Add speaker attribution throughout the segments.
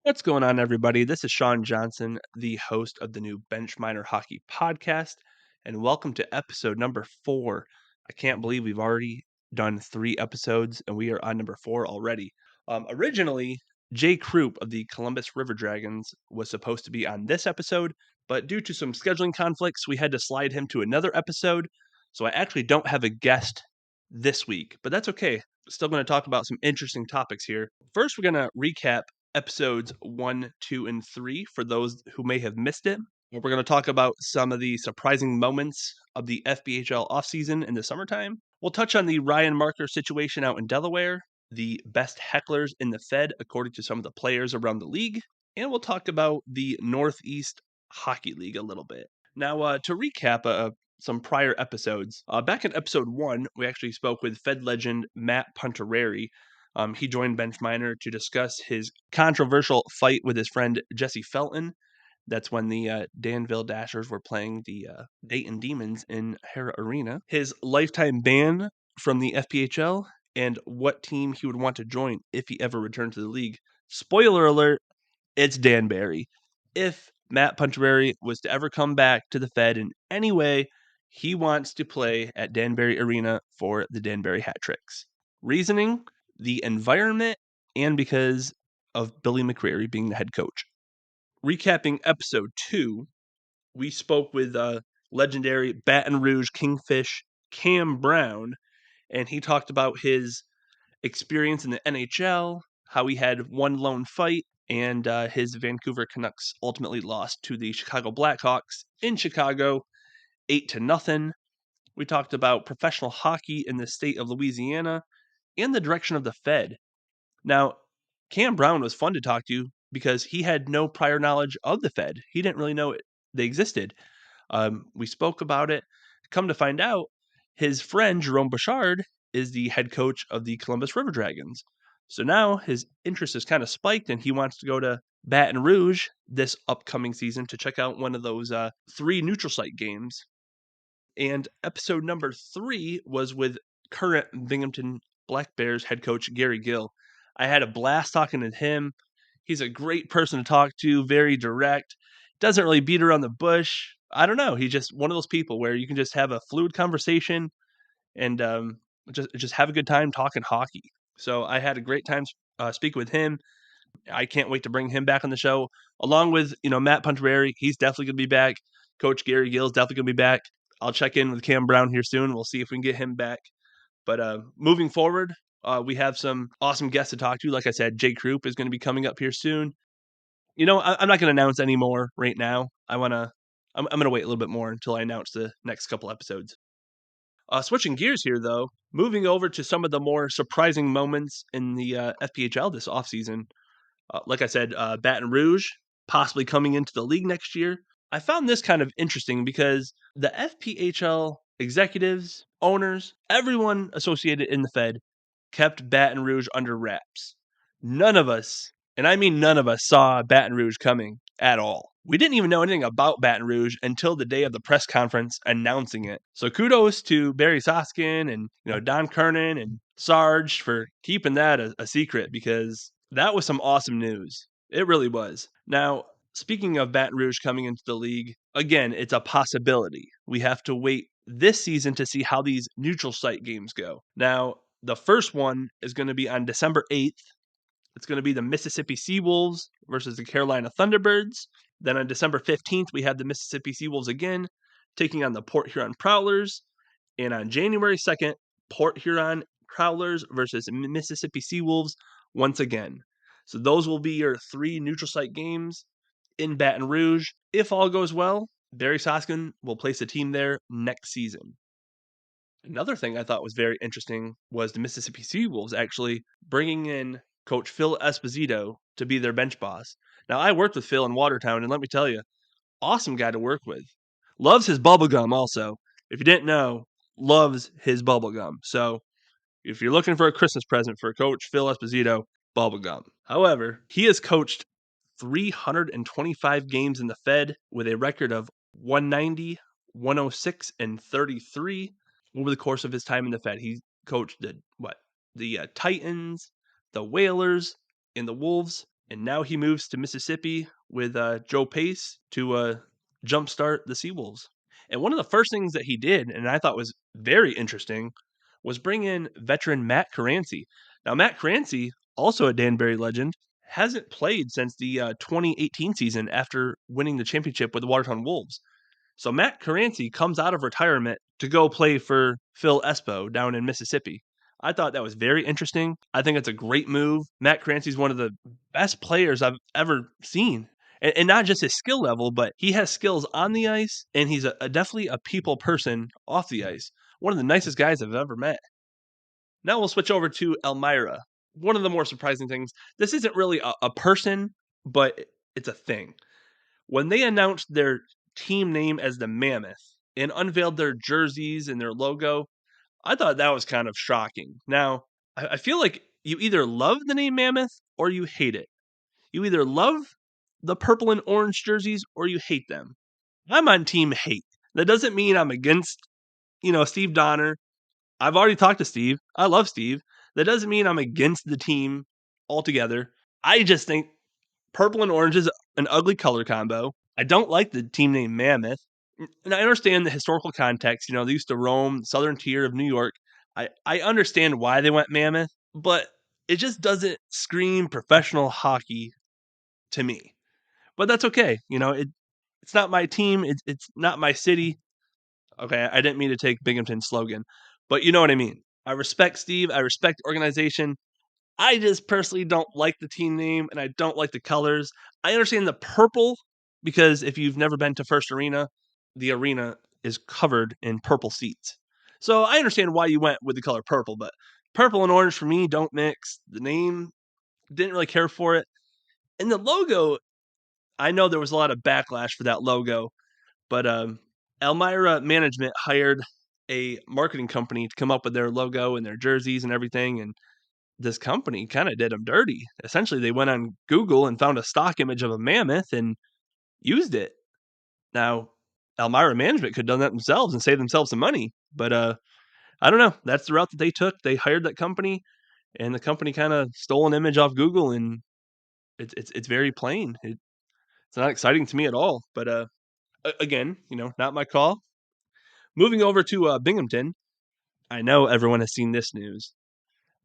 Speaker 1: What's going on, everybody? This is Sean Johnson, the host of the new Bench Minor Hockey Podcast, and welcome to episode number 4. I can't believe we've already done 3 episodes, and we are on number 4 already. Originally, Jay Krupp of the Columbus River Dragons was supposed to be on this episode, but due to some scheduling conflicts, we had to slide him to another episode, so I actually don't have a guest this week, but that's okay. Still going to talk about some interesting topics here. First, we're going to recap episodes 1, 2, and 3 for those who may have missed it. We're going to talk about some of the surprising moments of the FPHL offseason in the summertime. We'll touch on the Ryan Marker situation out in Delaware, the best hecklers in the Fed according to some of the players around the league, and we'll talk about the Northeast Hockey League a little bit. Now, to recap some prior episodes, back in episode 1, we actually spoke with Fed legend Matt Puntereri. He joined Bench Minor to discuss his controversial fight with his friend Jesse Felton. That's when the Danville Dashers were playing the Dayton Demons in Hara Arena. His lifetime ban from the FPHL and what team he would want to join if he ever returned to the league. Spoiler alert, it's Danbury. If Matt Puntereri was to ever come back to the Fed in any way, he wants to play at Danbury Arena for the Danbury Hat Tricks. Reasoning? The environment, and because of Billy McCreary being the head coach. Recapping episode 2, we spoke with legendary Baton Rouge Kingfish Cam Brown, and he talked about his experience in the NHL, how he had one lone fight, and his Vancouver Canucks ultimately lost to the Chicago Blackhawks in Chicago, 8-0. We talked about professional hockey in the state of Louisiana and the direction of the Fed. Now, Cam Brown was fun to talk to because he had no prior knowledge of the Fed. He didn't really know they existed. We spoke about it. Come to find out, his friend Jerome Bouchard is the head coach of the Columbus River Dragons. So now his interest is kind of spiked, and he wants to go to Baton Rouge this upcoming season to check out one of those 3 neutral site games. And episode number 3 was with current Binghamton Black Bears head coach Gary Gill. I had a blast talking to him. He's a great person to talk to, very direct, doesn't really beat around the bush. I don't know. He's just one of those people where you can just have a fluid conversation and just have a good time talking hockey. So I had a great time speaking with him. I can't wait to bring him back on the show, along with Matt Puntereri. He's definitely going to be back. Coach Gary Gill is definitely going to be back. I'll check in with Cam Brown here soon. We'll see if we can get him back. But moving forward, we have some awesome guests to talk to. Like I said, Jay Krupp is going to be coming up here soon. I'm not going to announce any more right now. I'm going to wait a little bit more until I announce the next couple episodes. Switching gears here, though, moving over to some of the more surprising moments in the FPHL this offseason. Like I said, Baton Rouge possibly coming into the league next year. I found this kind of interesting because the FPHL executives, owners, everyone associated in the Fed kept Baton Rouge under wraps. None of us, and I mean none of us, saw Baton Rouge coming at all. We didn't even know anything about Baton Rouge until the day of the press conference announcing it. So kudos to Barry Soskin and Don Kernan and Sarge for keeping that a secret, because that was some awesome news. It really was. Now, speaking of Baton Rouge coming into the league, again, it's a possibility. We have to wait this season to see how these neutral site games go. Now, the first one is going to be on December 8th. It's going to be the Mississippi Seawolves versus the Carolina Thunderbirds. Then on December 15th, we have the Mississippi Seawolves again taking on the Port Huron Prowlers. And on January 2nd, Port Huron Prowlers versus Mississippi Seawolves once again. So those will be your 3 neutral site games in Baton Rouge. If all goes well, Barry Soskin will place a team there next season. Another thing I thought was very interesting was the Mississippi Seawolves actually bringing in Coach Phil Esposito to be their bench boss. Now, I worked with Phil in Watertown, and let me tell you, awesome guy to work with. Loves his bubblegum also. If you didn't know, loves his bubblegum. So if you're looking for a Christmas present for Coach Phil Esposito, bubblegum. However, he has coached 325 games in the Fed with a record of 190, 106, and 33 over the course of his time in the Fed. He coached the Titans, the Whalers, and the Wolves. and now he moves to Mississippi with Joe Pace to jumpstart the Seawolves. And one of the first things that he did, and I thought was very interesting, was bring in veteran Matt Caranci. Now, Matt Caranci, also a Danbury legend, hasn't played since the 2018 season after winning the championship with the Watertown Wolves. So Matt Caranci comes out of retirement to go play for Phil Espo down in Mississippi. I thought that was very interesting. I think it's a great move. Matt Caranci is one of the best players I've ever seen. And not just his skill level, but he has skills on the ice, and he's definitely a people person off the ice. One of the nicest guys I've ever met. Now we'll switch over to Elmira. One of the more surprising things, this isn't really a person, but it's a thing. When they announced their team name as the Mammoth and unveiled their jerseys and their logo, I thought that was kind of shocking. Now, I feel like you either love the name Mammoth or you hate it. You either love the purple and orange jerseys or you hate them. I'm on team hate. That doesn't mean I'm against, Steve Donner. I've already talked to Steve. I love Steve. That doesn't mean I'm against the team altogether. I just think purple and orange is an ugly color combo. I don't like the team name Mammoth. And I understand the historical context. They used to roam the southern tier of New York. I understand why they went Mammoth, but it just doesn't scream professional hockey to me. But that's okay. It's not my team. It's not my city. Okay, I didn't mean to take Binghamton's slogan, but you know what I mean. I respect Steve. I respect the organization. I just personally don't like the team name, and I don't like the colors. I understand the purple because if you've never been to First Arena, the arena is covered in purple seats. So I understand why you went with the color purple, but purple and orange for me don't mix. The name, didn't really care for it. And the logo, I know there was a lot of backlash for that logo, but Elmira Management hired a marketing company to come up with their logo and their jerseys and everything, and this company kind of did them dirty. Essentially, they went on Google and found a stock image of a mammoth and used it. Now, Elmira Management could have done that themselves and saved themselves some money, but I don't know. That's the route that they took. They hired that company, and the company kind of stole an image off Google, and it's very plain. It's not exciting to me at all. But again, not my call. Moving over to Binghamton, I know everyone has seen this news.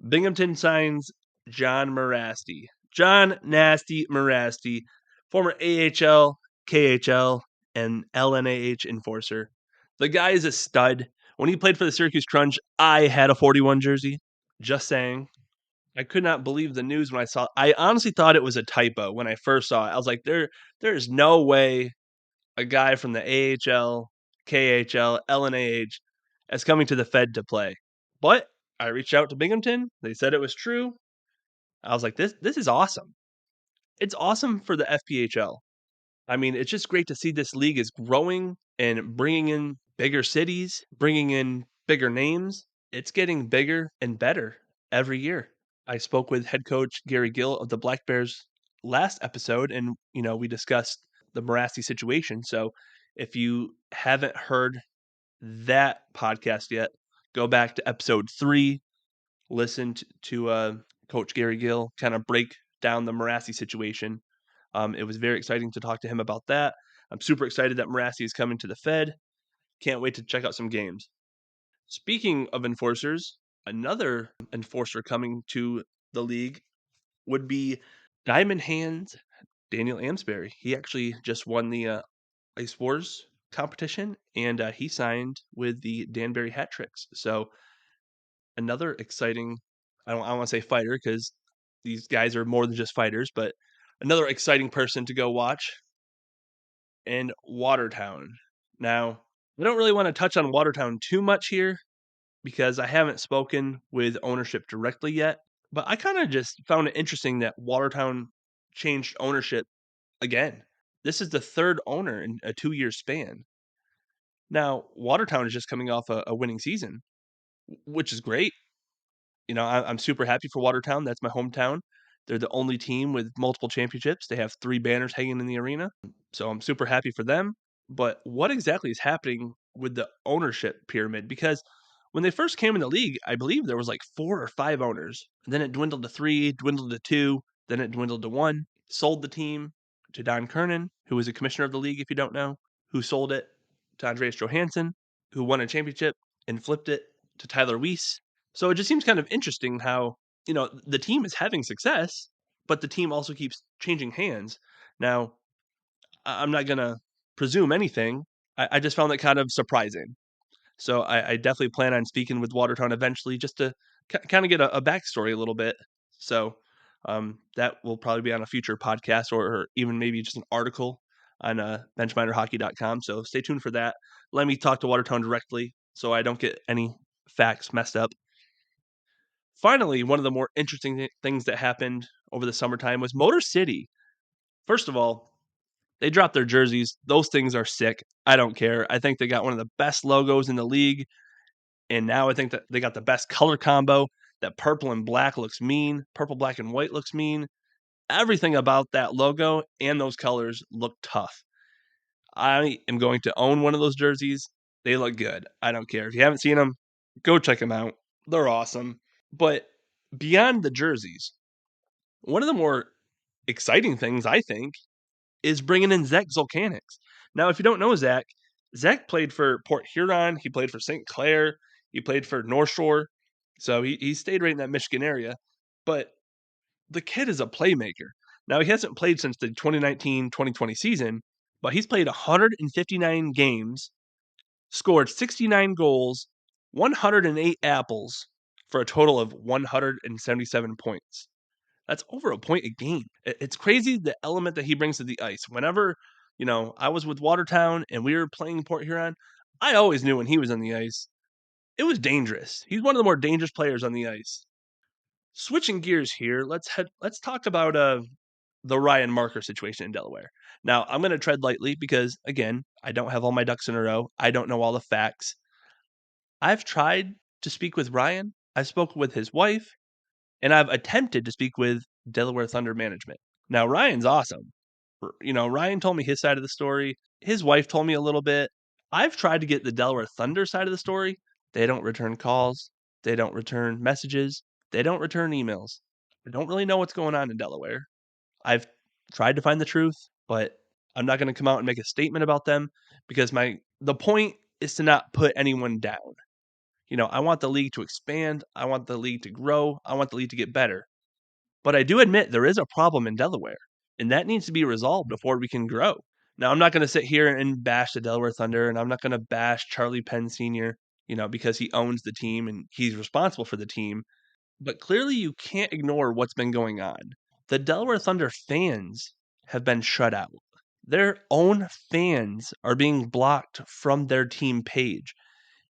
Speaker 1: Binghamton signs John Morasti. John Nasty Morasti, former AHL, KHL, and LNAH enforcer. The guy is a stud. When he played for the Syracuse Crunch, I had a 41 jersey. Just saying. I could not believe the news when I saw it. I honestly thought it was a typo when I first saw it. I was like, there's no way a guy from the AHL, KHL, LNAH is coming to the Fed to play. But I reached out to Binghamton. They said it was true. I was like, this is awesome. It's awesome for the FPHL. I mean, it's just great to see this league is growing and bringing in bigger cities, bringing in bigger names. It's getting bigger and better every year. I spoke with head coach Gary Gill of the Black Bears last episode, and we discussed the Morasti situation. So if you haven't heard that podcast yet, go back to episode 3, listen to Coach Gary Gill kind of break down the Morasti situation. It was very exciting to talk to him about that. I'm super excited that Morasti is coming to the Fed. Can't wait to check out some games. Speaking of enforcers, another enforcer coming to the league would be Diamond Hands Daniel Amsbury. He actually just won the Ice Wars competition, and he signed with the Danbury Hat Tricks. So another exciting, I don't want to say fighter because these guys are more than just fighters, but another exciting person to go watch. And Watertown. Now, I don't really want to touch on Watertown too much here because I haven't spoken with ownership directly yet. But I kind of just found it interesting that Watertown changed ownership again. This is the third owner in a 2-year span. Now, Watertown is just coming off a winning season, which is great. I'm super happy for Watertown. That's my hometown. They're the only team with multiple championships. They have 3 banners hanging in the arena. So I'm super happy for them. But what exactly is happening with the ownership pyramid? Because when they first came in the league, I believe there was like 4 or 5 owners. And then it dwindled to 3, dwindled to 2, then it dwindled to 1. sold the team to Don Kernan, who was a commissioner of the league, if you don't know, who sold it to Andreas Johansson, who won a championship and flipped it to Tyler Weiss. So it just seems kind of interesting how, the team is having success, but the team also keeps changing hands. Now, I'm not going to presume anything. I just found that kind of surprising. So I definitely plan on speaking with Watertown eventually just to kind of get a backstory a little bit. So that will probably be on a future podcast or even maybe just an article on benchminerhockey.com. So stay tuned for that. Let me talk to Watertown directly so I don't get any facts messed up. Finally, one of the more interesting things that happened over the summertime was Motor City. First of all, they dropped their jerseys. Those things are sick. I don't care. I think they got one of the best logos in the league. And now I think that they got the best color combo. That purple and black looks mean. Purple, black, and white looks mean. Everything about that logo and those colors look tough. I am going to own one of those jerseys. They look good. I don't care. If you haven't seen them, go check them out. They're awesome. But beyond the jerseys, one of the more exciting things, I think, is bringing in Zach Zolkanix. Now, if you don't know Zach played for Port Huron. He played for St. Clair. He played for North Shore. So he stayed right in that Michigan area. But the kid is a playmaker. Now, he hasn't played since the 2019-2020 season, but he's played 159 games, scored 69 goals, 108 apples, for a total of 177 points. That's over a point a game. It's crazy the element that he brings to the ice. Whenever, I was with Watertown and we were playing Port Huron, I always knew when he was on the ice, it was dangerous. He's one of the more dangerous players on the ice. Switching gears here, let's talk about the Ryan Marker situation in Delaware. Now, I'm going to tread lightly because, again, I don't have all my ducks in a row. I don't know all the facts. I've tried to speak with Ryan. I've spoken with his wife. And I've attempted to speak with Delaware Thunder management. Now, Ryan's awesome. Ryan told me his side of the story. His wife told me a little bit. I've tried to get the Delaware Thunder side of the story. They don't return calls. They don't return messages. They don't return emails. I don't really know what's going on in Delaware. I've tried to find the truth, but I'm not going to come out and make a statement about them because the point is to not put anyone down. I want the league to expand. I want the league to grow. I want the league to get better. But I do admit there is a problem in Delaware, and that needs to be resolved before we can grow. Now, I'm not going to sit here and bash the Delaware Thunder, and I'm not going to bash Charlie Penn Sr., because he owns the team and he's responsible for the team. But clearly, you can't ignore what's been going on. The Delaware Thunder fans have been shut out. Their own fans are being blocked from their team page.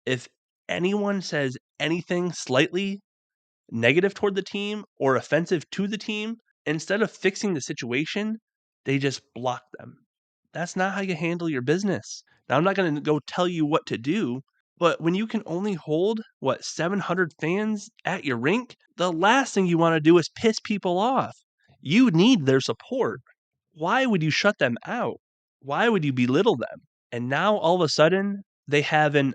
Speaker 1: If anyone says anything slightly negative toward the team or offensive to the team, instead of fixing the situation, they just block them. That's not how you handle your business. Now, I'm not going to go tell you what to do, but when you can only hold, 700 fans at your rink, the last thing you want to do is piss people off. You need their support. Why would you shut them out? Why would you belittle them? And now all of a sudden, they have an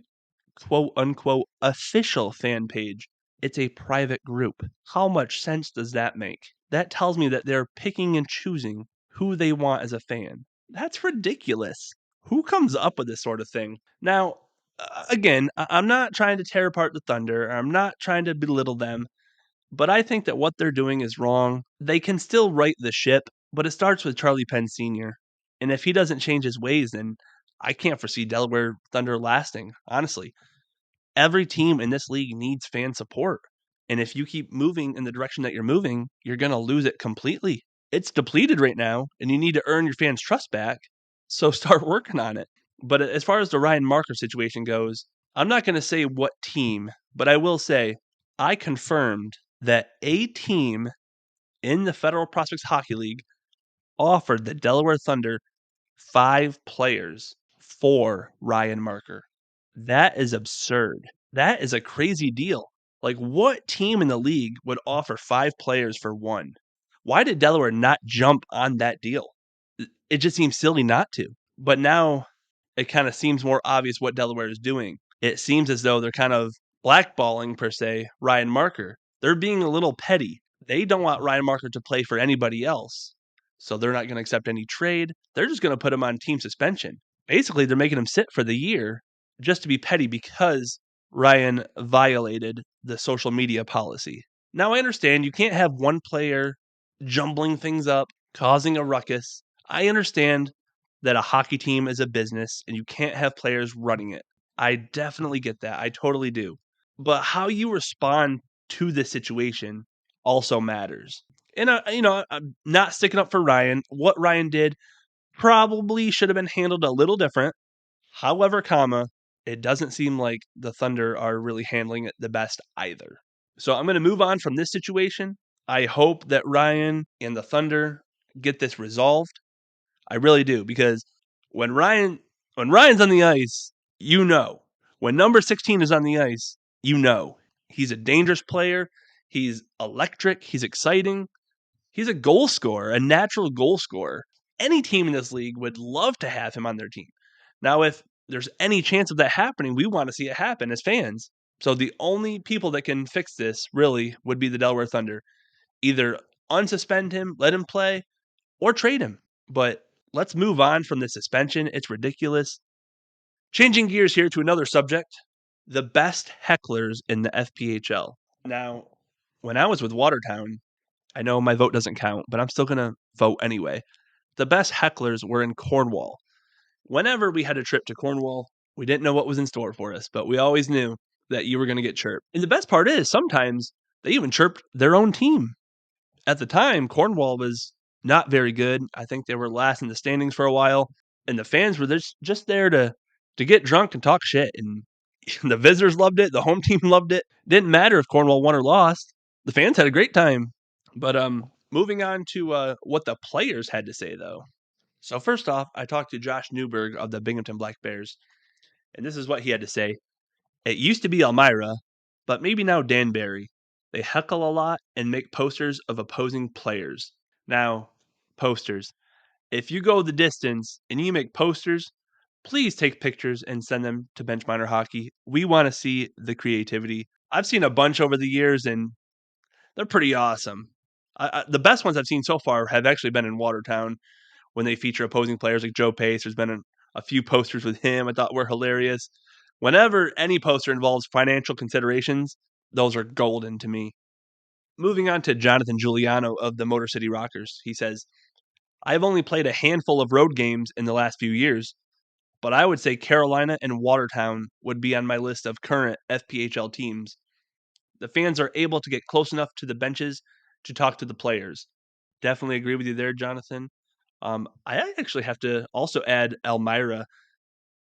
Speaker 1: quote unquote official fan page. It's a private group. How much sense does that make? That tells me that they're picking and choosing who they want as a fan. That's ridiculous. Who comes up with this sort of thing? Now, again, I'm not trying to tear apart the Thunder. I'm not trying to belittle them. But I think that what they're doing is wrong. They can still right the ship, but it starts with Charlie Penn Sr. And if he doesn't change his ways, then I can't foresee Delaware Thunder lasting, honestly. Every team in this league needs fan support. And if you keep moving in the direction that you're moving, you're going to lose it completely. It's depleted right now, and you need to earn your fans' trust back. So start working on it. But as far as the Ryan Marker situation goes, I'm not going to say what team, but I will say I confirmed that a team in the Federal Prospects Hockey League offered the Delaware Thunder 5 players for Ryan Marker. That is absurd. That is a crazy deal. Like, what team in the league would offer 5 players for 1? Why did Delaware not jump on that deal? It just seems silly not to. But now it kind of seems more obvious what Delaware is doing. It seems as though they're kind of blackballing, per se, Ryan Marker. They're being a little petty. They don't want Ryan Marker to play for anybody else. so they're not going to accept any trade. They're just going to put him on team suspension. Basically, they're making him sit for the year just to be petty because Ryan violated the social media policy. Now, I understand you can't have one player jumbling things up, causing a ruckus. I understand that a hockey team is a business and you can't have players running it. I definitely get that. I totally do. But how you respond to this situation also matters. And I'm not sticking up for Ryan. What Ryan did probably should have been handled a little different. However, it doesn't seem like the Thunder are really handling it the best either. So I'm going to move on from this situation. I hope that Ryan and the Thunder get this resolved. I really do, because when Ryan's on the ice, you know. When number 16 is on the ice, you know. He's a dangerous player. He's electric. He's exciting. He's a goal scorer, a natural goal scorer. Any team in this league would love to have him on their team. Now, if there's any chance of that happening, we want to see it happen as fans. So the only people that can fix this really would be the Delaware Thunder. Either unsuspend him, let him play, or trade him. But let's move on from the suspension. It's ridiculous. Changing gears here to another subject, the best hecklers in the FPHL. Now, when I was with Watertown, I know my vote doesn't count, but I'm still going to vote anyway. The best hecklers were in Cornwall. Whenever we had a trip to Cornwall, we didn't know what was in store for us, but we always knew that you were going to get chirped. And the best part is sometimes they even chirped their own team. At the time, Cornwall was not very good. I think they were last in the standings for a while, and the fans were just there to get drunk and talk shit. And the visitors loved it. The home team loved it. Didn't matter if Cornwall won or lost. The fans had a great time. But moving on to what the players had to say, though. So first off, I talked to Josh Newberg of the Binghamton Black Bears, and this is what he had to say. It used to be Elmira, but maybe now Danbury. They heckle a lot and make posters of opposing players. Now, posters. If you go the distance and you make posters, please take pictures and send them to Bench Minor Hockey. We want to see the creativity. I've seen a bunch over the years, and they're pretty awesome. The best ones I've seen so far have actually been in Watertown when they feature opposing players like Joe Pace. There's been a few posters with him I thought were hilarious. Whenever any poster involves financial considerations, those are golden to me. Moving on to Jonathan Giuliano of the Motor City Rockers, he says, I've only played a handful of road games in the last few years, but I would say Carolina and Watertown would be on my list of current FPHL teams. The fans are able to get close enough to the benches to talk to the players. Definitely agree with you there, Jonathan. I actually have to also add Elmira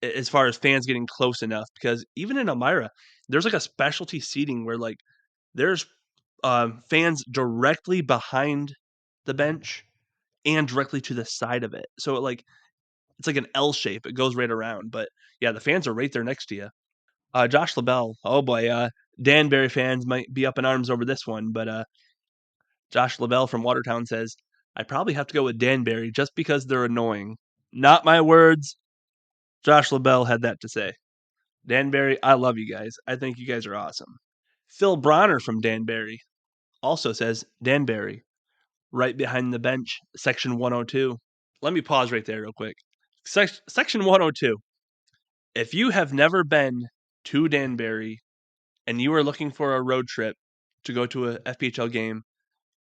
Speaker 1: as far as fans getting close enough, because even in Elmira, there's like a specialty seating where like there's fans directly behind the bench and directly to the side of it. So it's like an L shape. It goes right around. But yeah, the fans are right there next to you. Josh LaBelle. Oh boy. Danbury fans might be up in arms over this one, but Josh LaBelle from Watertown says, I probably have to go with Danbury just because they're annoying. Not my words. Josh LaBelle had that to say. Danbury, I love you guys. I think you guys are awesome. Phil Bronner from Danbury also says Danbury, right behind the bench, section 102. Let me pause right there real quick. Section 102. If you have never been to Danbury and you are looking for a road trip to go to a FPHL game,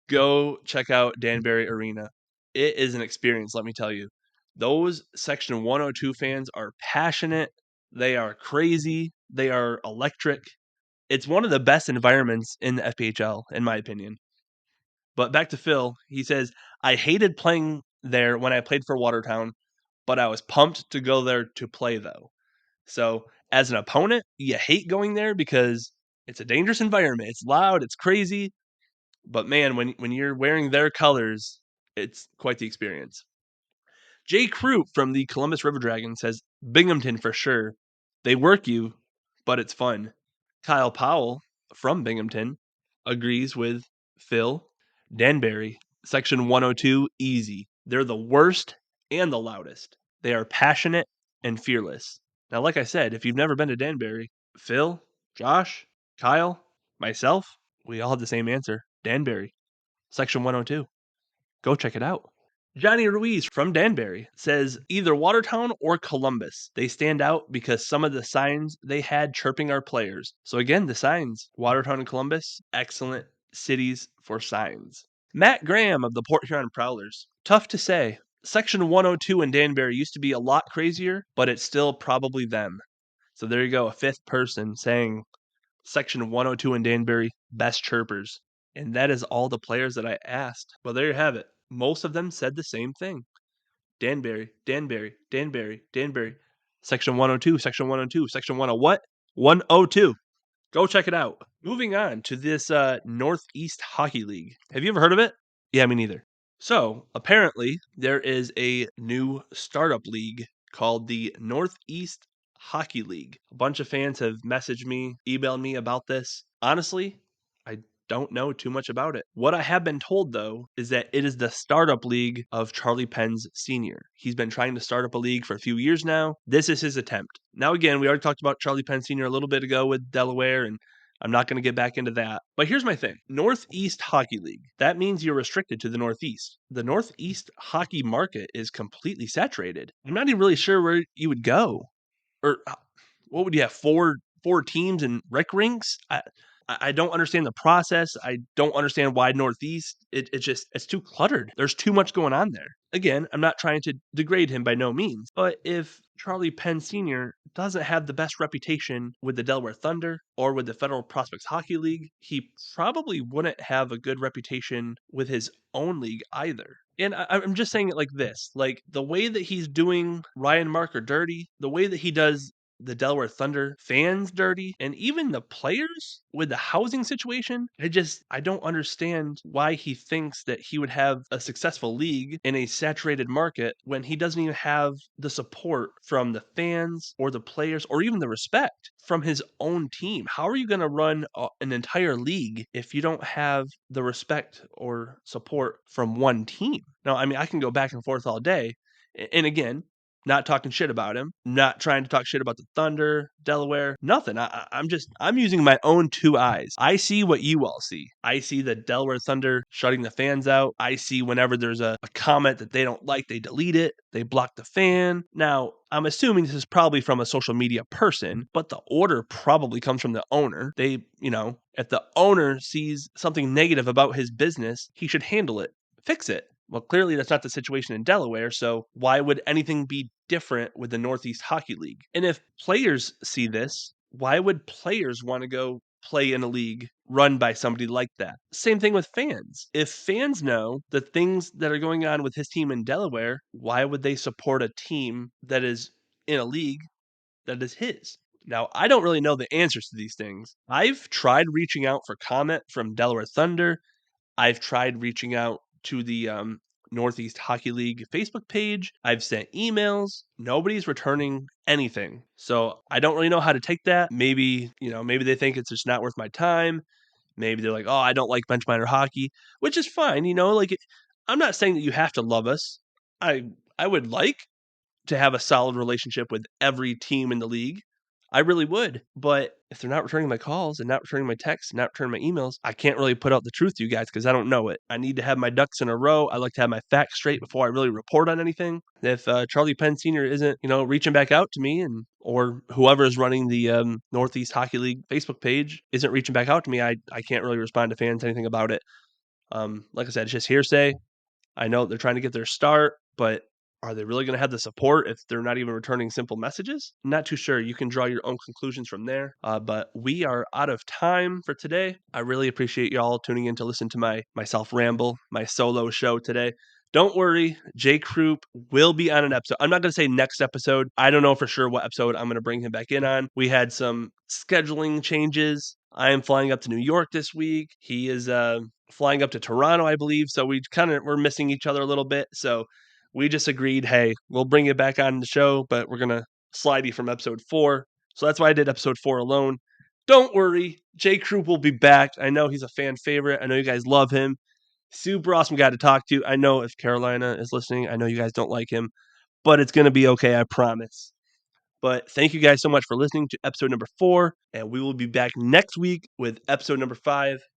Speaker 1: go check out Danbury Arena. It is an experience, let me tell you. Those Section 102 fans are passionate. They are crazy. They are electric. It's one of the best environments in the FPHL, in my opinion. But back to Phil. He says, I hated playing there when I played for Watertown, but I was pumped to go there to play, though. So, as an opponent, you hate going there because it's a dangerous environment. It's loud, it's crazy. But man, when you're wearing their colors, it's quite the experience. Jay Croup from the Columbus River Dragon says Binghamton for sure. They work you, but it's fun. Kyle Powell from Binghamton agrees with Phil. Danbury, section 102, easy. They're the worst and the loudest. They are passionate and fearless. Now, like I said, if you've never been to Danbury, Phil, Josh, Kyle, myself, we all have the same answer. Danbury, section 102. Go check it out. Johnny Ruiz from Danbury says either Watertown or Columbus. They stand out because some of the signs they had chirping our players. So again, the signs, Watertown and Columbus, excellent cities for signs. Matt Graham of the Port Huron Prowlers. Tough to say. Section 102 in Danbury used to be a lot crazier, but it's still probably them. So there you go, a fifth person saying Section 102 in Danbury, best chirpers. And that is all the players that I asked. Well, there you have it. Most of them said the same thing. Danbury, Danbury, Danbury, Danbury. Section 102, Section 102, Section 10 what? 102. Go check it out. Moving on to this Northeast Hockey League. Have you ever heard of it? Yeah, me neither. So, apparently, there is a new startup league called the Northeast Hockey League. A bunch of fans have messaged me, emailed me about this. Honestly, I don't know too much about it. What I have been told, though, is that it is the startup league of Charlie Penn's senior. He's been trying to start up a league for a few years now. This is his attempt. Now, again, we already talked about Charlie Penn Sr. a little bit ago with Delaware, and I'm not going to get back into that. But here's my thing. Northeast Hockey League. That means you're restricted to the Northeast. The Northeast hockey market is completely saturated. I'm not even really sure where you would go. Or what would you have? Four teams and rec rinks? I don't understand the process. I don't understand why Northeast. It's too cluttered. There's too much going on there. Again, I'm not trying to degrade him by no means, but if Charlie Penn Sr. doesn't have the best reputation with the Delaware Thunder or with the Federal Prospects Hockey League, he probably wouldn't have a good reputation with his own league either. And I'm just saying it like this, like the way that he's doing Ryan Marker dirty, the way that he does the Delaware Thunder fans dirty, and even the players with the housing situation. I don't understand why he thinks that he would have a successful league in a saturated market when he doesn't even have the support from the fans or the players or even the respect from his own team. How are you going to run an entire league if you don't have the respect or support from one team? Now, I mean, I can go back and forth all day. And again, not talking shit about him, not trying to talk shit about the Thunder, Delaware, nothing. I'm using my own two eyes. I see what you all see. I see the Delaware Thunder shutting the fans out. I see whenever there's a comment that they don't like, they delete it, they block the fan. Now, I'm assuming this is probably from a social media person, but the order probably comes from the owner. If the owner sees something negative about his business, he should handle it, fix it. Well, clearly that's not the situation in Delaware, so why would anything be different with the Northeast Hockey League? And if players see this, why would players want to go play in a league run by somebody like that? Same thing with fans. If fans know the things that are going on with his team in Delaware, why would they support a team that is in a league that is his? Now, I don't really know the answers to these things. I've tried reaching out for comment from Delaware Thunder. I've tried reaching out to the Northeast Hockey League Facebook page. I've sent emails. Nobody's returning anything. So I don't really know how to take that. Maybe they think it's just not worth my time. Maybe they're like, oh, I don't like bench minor hockey, which is fine. I'm not saying that you have to love us. I would like to have a solid relationship with every team in the league. I really would. But if they're not returning my calls and not returning my texts and not returning my emails, I can't really put out the truth to you guys because I don't know it. I need to have my ducks in a row. I like to have my facts straight before I really report on anything. If Charlie Penn Sr. isn't, reaching back out to me or whoever is running the Northeast Hockey League Facebook page isn't reaching back out to me, I can't really respond to fans anything about it. Like I said, it's just hearsay. I know they're trying to get their start, but are they really going to have the support if they're not even returning simple messages? Not too sure. You can draw your own conclusions from there. But we are out of time for today. I really appreciate y'all tuning in to listen to myself ramble, my solo show today. Don't worry, Jay Krupp will be on an episode. I'm not going to say next episode. I don't know for sure what episode I'm going to bring him back in on. We had some scheduling changes. I am flying up to New York this week. He is flying up to Toronto, I believe. So we're missing each other a little bit. So we just agreed, hey, we'll bring it back on the show, but we're going to slide you from episode 4. So that's why I did episode 4 alone. Don't worry, Jay Krupp will be back. I know he's a fan favorite. I know you guys love him. Super awesome guy to talk to. I know if Carolina is listening, I know you guys don't like him, but it's going to be okay, I promise. But thank you guys so much for listening to episode number 4, and we will be back next week with episode number 5.